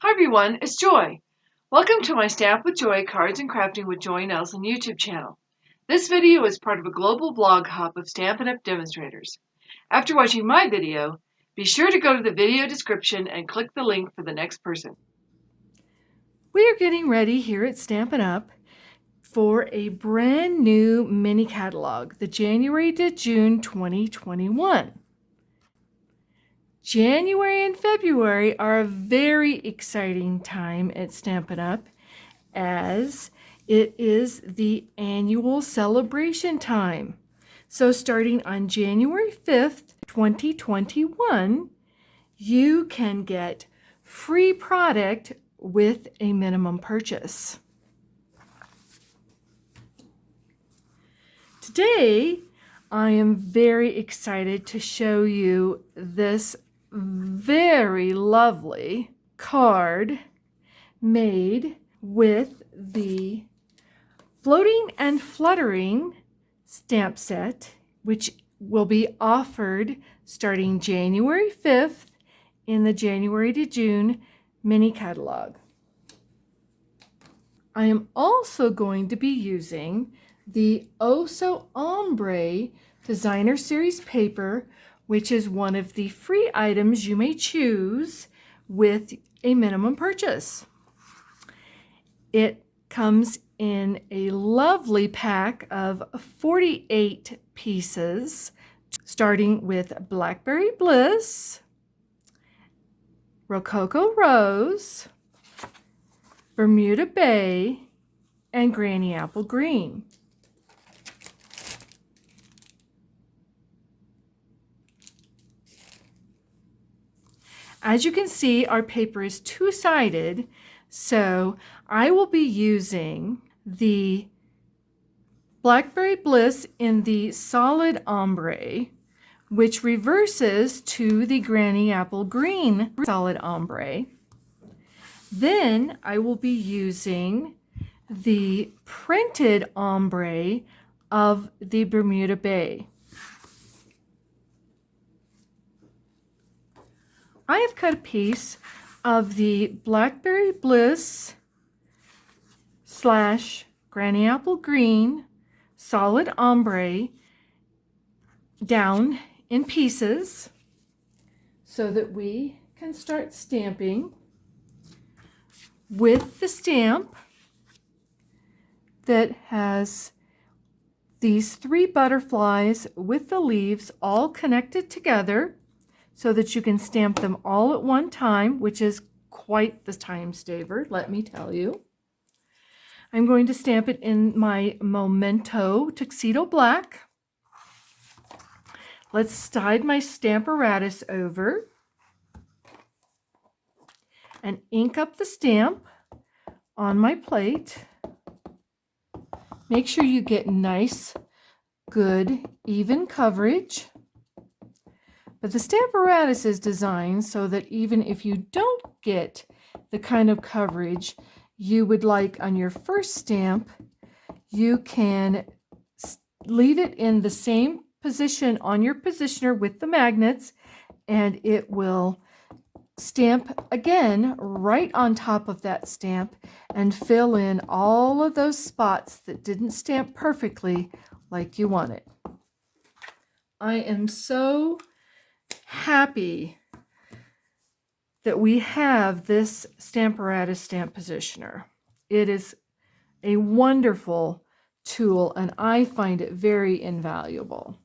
Hi everyone, it's Joy. Welcome to my Stamp with Joy Cards and Crafting with Joy Nelson YouTube channel. This video is part of a global blog hub of Stampin' Up! Demonstrators. After watching my video, be sure to go to the video description and click the link for the next person. We are getting ready here at Stampin' Up! For a brand new mini catalog, the January to June 2021. January and February are a very exciting time at Stampin' Up! As it is the annual celebration time. So starting on January 5th, 2021, you can get free product with a minimum purchase. Today, I am very excited to show you this very lovely card made with the Floating and Fluttering stamp set, which will be offered starting January 5th in the January to June mini catalog. I am also going to be using the Oh So Ombre Designer Series paper, which is one of the free items you may choose with a minimum purchase. It comes in a lovely pack of 48 pieces, starting with Blackberry Bliss, Rococo Rose, Bermuda Bay, and Granny Apple Green. As you can see, our paper is two-sided, so I will be using the Blackberry Bliss in the solid ombre, which reverses to the Granny Apple Green solid ombre. Then I will be using the printed ombre of the Bermuda Bay. I have cut a piece of the Blackberry Bliss / Granny Apple Green solid ombre down in pieces so that we can start stamping with the stamp that has these 3 butterflies with the leaves all connected together, so that you can stamp them all at one time, which is quite the time saver, let me tell you. I'm going to stamp it in my Memento Tuxedo Black. Let's slide my Stamparatus over and ink up the stamp on my plate. Make sure you get nice, good, even coverage. But the Stamparatus is designed so that even if you don't get the kind of coverage you would like on your first stamp, you can leave it in the same position on your positioner with the magnets, and it will stamp again right on top of that stamp and fill in all of those spots that didn't stamp perfectly like you want it. I am so happy that we have this Stamparatus stamp positioner. It is a wonderful tool and I find it very invaluable.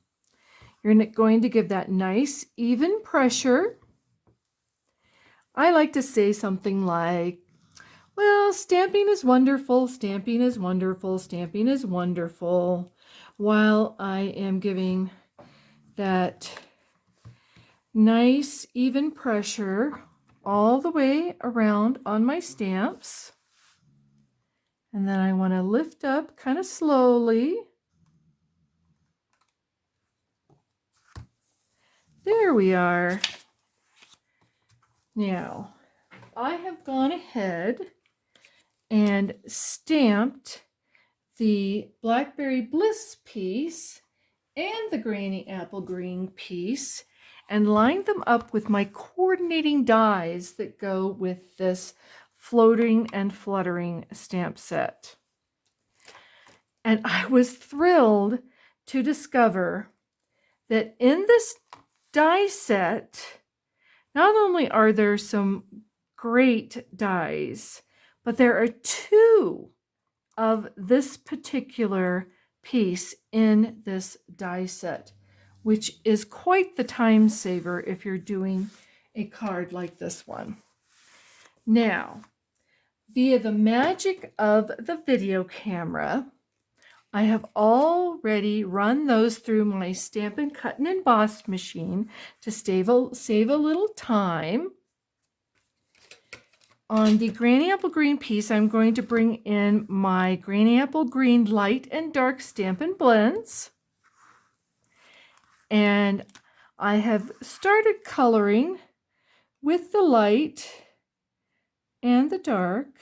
You're going to give that nice even pressure. I like to say something like, well, stamping is wonderful, stamping is wonderful, stamping is wonderful, while I am giving that nice even pressure all the way around on my stamps. And then I want to lift up kind of slowly. There we are. Now, I have gone ahead and stamped the Blackberry Bliss piece and the Granny Apple Green piece and lined them up with my coordinating dies that go with this Floating and Fluttering stamp set. And I was thrilled to discover that in this die set, not only are there some great dies, but there are 2 of this particular piece in this die set, which is quite the time saver if you're doing a card like this one. Now, via the magic of the video camera, I have already run those through my Stampin' Cut and Emboss machine to save a little time. On the Granny Apple Green piece, I'm going to bring in my Granny Apple Green Light and Dark Stampin' Blends. And I have started coloring with the light and the dark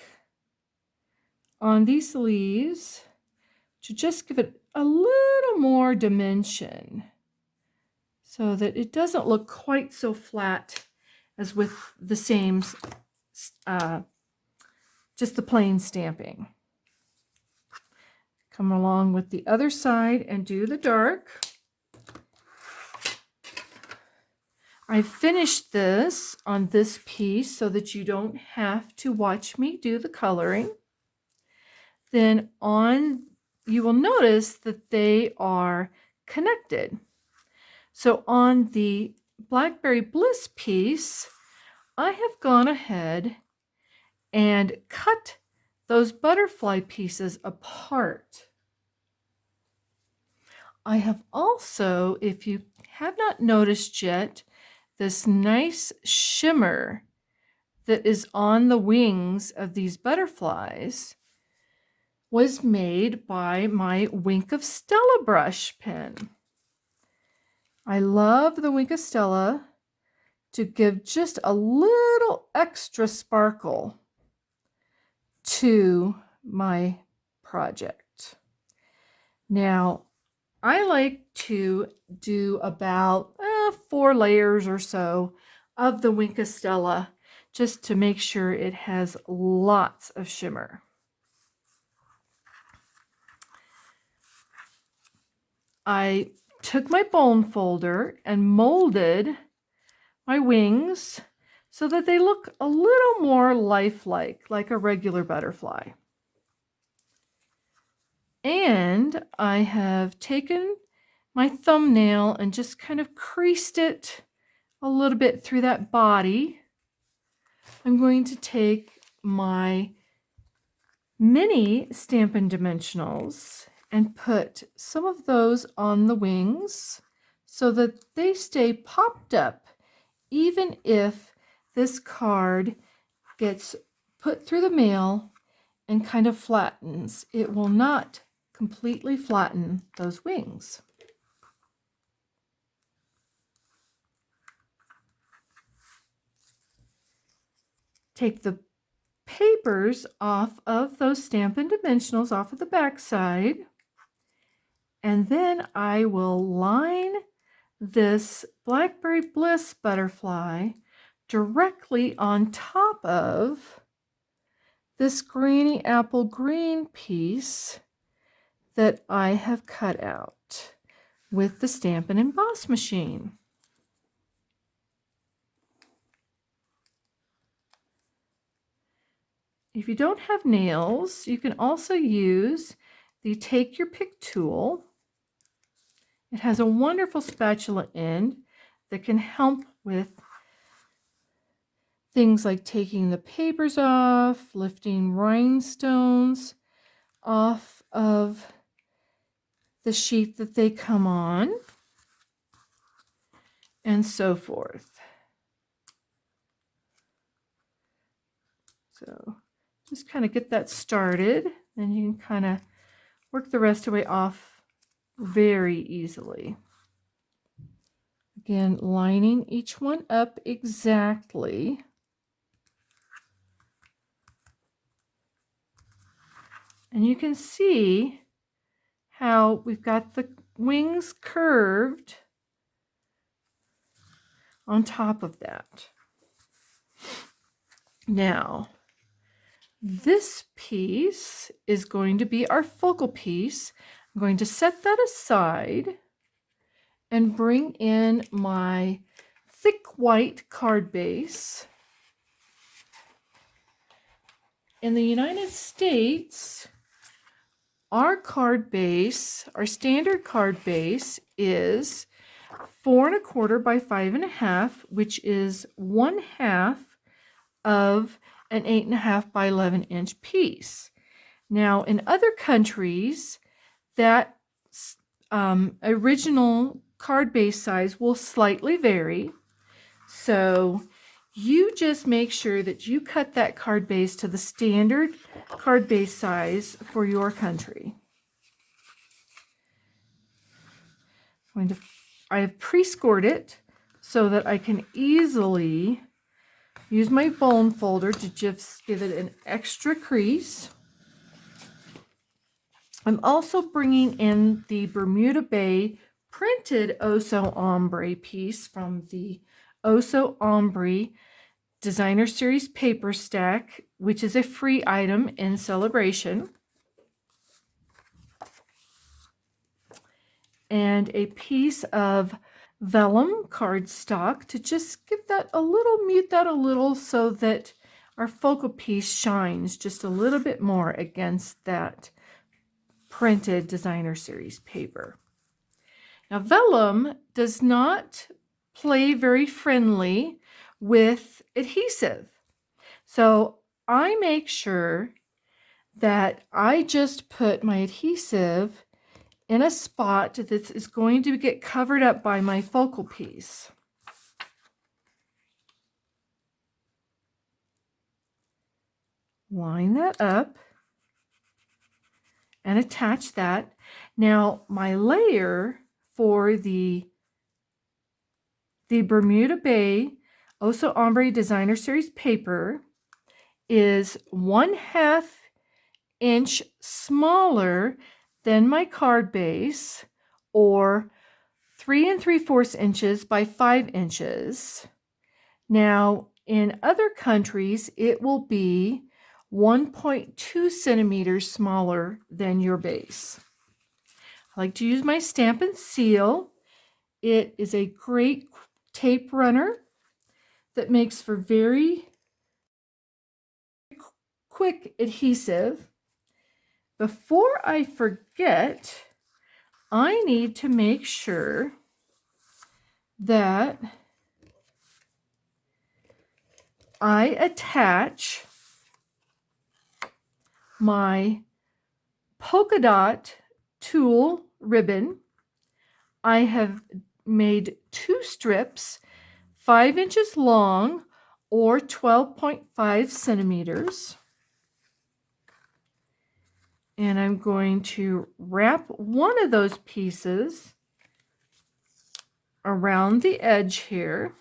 on these leaves to just give it a little more dimension so that it doesn't look quite so flat as with the same, just the plain stamping. Come along with the other side and do the dark. I finished this on this piece so that you don't have to watch me do the coloring. Then you will notice that they are connected. So on the Blackberry Bliss piece, I have gone ahead and cut those butterfly pieces apart. I have also, if you have not noticed yet, this nice shimmer that is on the wings of these butterflies was made by my Wink of Stella brush pen. I love the Wink of Stella to give just a little extra sparkle to my project. Now, I like to do about 4 layers or so of the Wink of Stella just to make sure it has lots of shimmer. I took my bone folder and molded my wings so that they look a little more lifelike, like a regular butterfly. And I have taken my thumbnail and just kind of creased it a little bit through that body. I'm going to take my mini Stampin' Dimensionals and put some of those on the wings so that they stay popped up even if this card gets put through the mail and kind of flattens. It will not completely flatten those wings. Take the papers off of those Stampin' Dimensionals off of the back side, and then I will line this Blackberry Bliss butterfly directly on top of this Granny Apple Green piece that I have cut out with the Stampin' Emboss machine. If you don't have nails, you can also use the Take Your Pick tool. It has a wonderful spatula end that can help with things like taking the papers off, lifting rhinestones off of the sheet that they come on, and so forth. So just kind of get that started, and you can kind of work the rest of the way off very easily. Again, lining each one up exactly. And you can see how we've got the wings curved on top of that. Now, this piece is going to be our focal piece. I'm going to set that aside and bring in my thick white card base. In the United States, our card base, our standard card base is 4 1/4 by 5 1/2, which is 1/2 of an 8 1/2 by 11 inch piece. Now, in other countries, that original card base size will slightly vary. So you just make sure that you cut that card base to the standard card base size for your country. I have pre-scored it so that I can easily use my bone folder to just give it an extra crease. I'm also bringing in the Bermuda Bay printed Oso Ombre piece from the Oso Ombre Designer Series paper stack, which is a free item in Sale-A-Bration. And a piece of Vellum cardstock to just give that a little, mute that a little so that our focal piece shines just a little bit more against that printed Designer Series paper. Now, Vellum does not play very friendly with adhesive. So I make sure that I just put my adhesive in a spot that is going to get covered up by my focal piece. Line that up and attach that. Now, my layer for the Bermuda Bay Oso Ombre Designer Series paper is 1/2 inch smaller than my card base, or 3 3/4 inches by 5 inches. Now, in other countries, it will be 1.2 centimeters smaller than your base. I like to use my Stampin' Seal. It is a great tape runner that makes for very quick adhesive. Before I forget, I need to make sure that I attach my polka dot tulle ribbon. I have made 2 strips, 5 inches long or 12.5 centimeters. And I'm going to wrap one of those pieces around the edge here.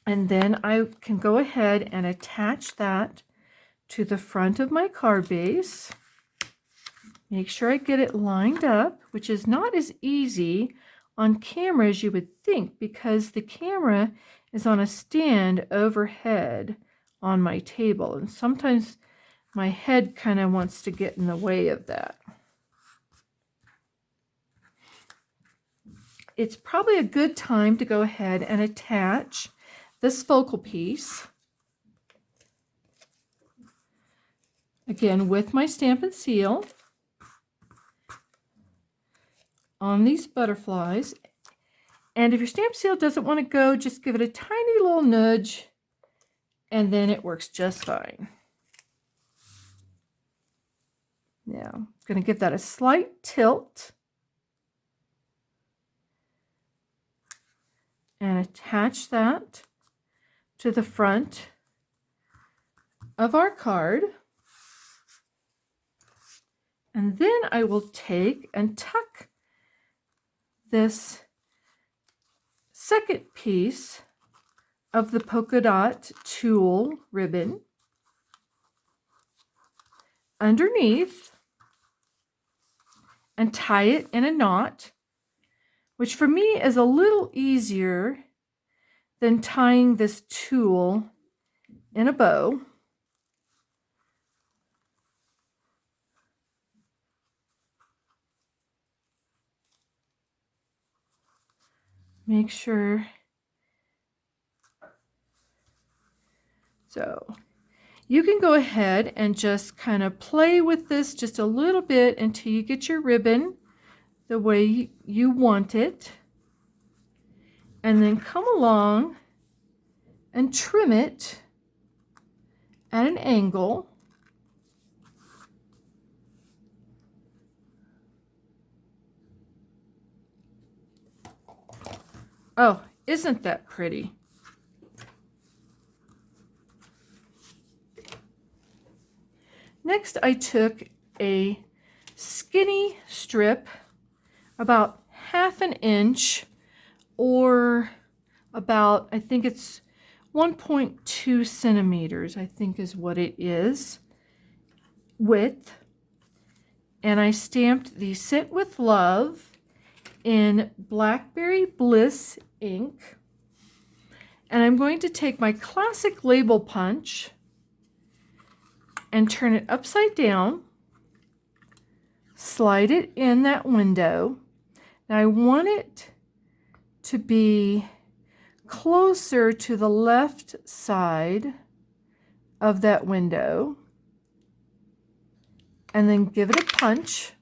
And then I can go ahead and attach that to the front of my card base. Make sure I get it lined up, which is not as easy on camera as you would think, because the camera is on a stand overhead on my table, and sometimes my head kind of wants to get in the way of that. It's probably a good time to go ahead and attach this focal piece, again with my Stampin' Seal, on these butterflies. And if your Stampin' Seal doesn't want to go, just give it a tiny little nudge and then it works just fine. Now, I'm going to give that a slight tilt and attach that to the front of our card. And then I will take and tuck this second piece of the polka dot tulle ribbon underneath and tie it in a knot. which for me is a little easier than tying this tool in a bow. Make sure. So you can go ahead and just kind of play with this just a little bit until you get your ribbon the way you want it. And then come along and trim it at an angle. Oh, isn't that pretty? Next, I took a skinny strip, about 1/2 inch, or about, I think it's 1.2 centimeters, I think is what it is, width. And I stamped the Sit with Love in Blackberry Bliss ink. And I'm going to take my classic label punch and turn it upside down, slide it in that window. Now I want it to be closer to the left side of that window, and then give it a punch.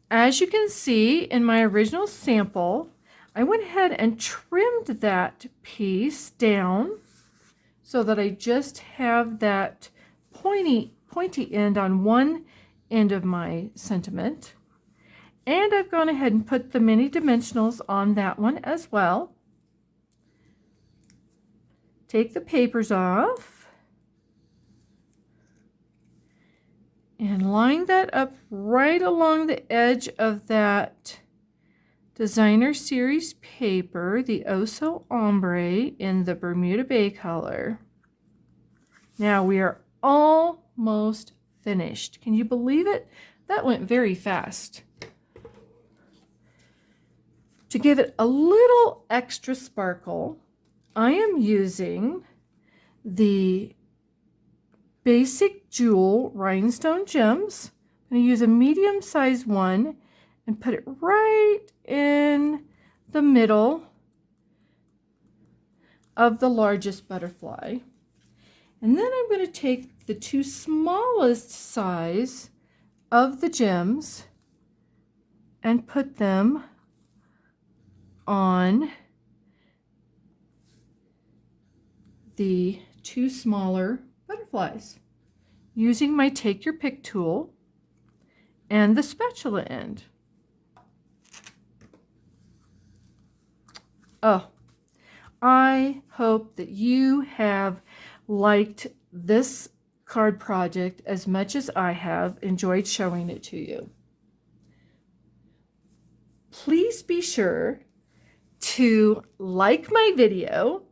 As you can see in my original sample, I went ahead and trimmed that piece down so that I just have that pointy end on one end of my sentiment. And I've gone ahead and put the mini dimensionals on that one as well. Take the papers off and line that up right along the edge of that Designer Series paper, the Oso Ombre in the Bermuda Bay color. Now we are almost finished. Can you believe it? That went very fast. To give it a little extra sparkle, I am using the Basic Jewel Rhinestone Gems. I'm going to use a medium-sized one and put it right in the middle of the largest butterfly. And then I'm going to take the two smallest size of the gems and put them on the two smaller butterflies using my Take Your Pick tool and the spatula end. Oh, I hope that you have liked this card project as much as I have enjoyed showing it to you. Please be sure to like my video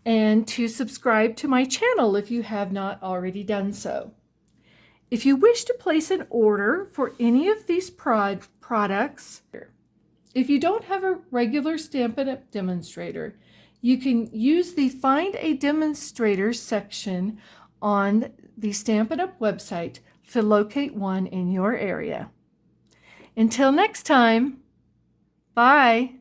and to subscribe to my channel if you have not already done so. If you wish to place an order for any of these products, if you don't have a regular Stampin' Up! Demonstrator, you can use the Find a Demonstrator section on the Stampin' Up! Website to locate one in your area. Until next time, bye!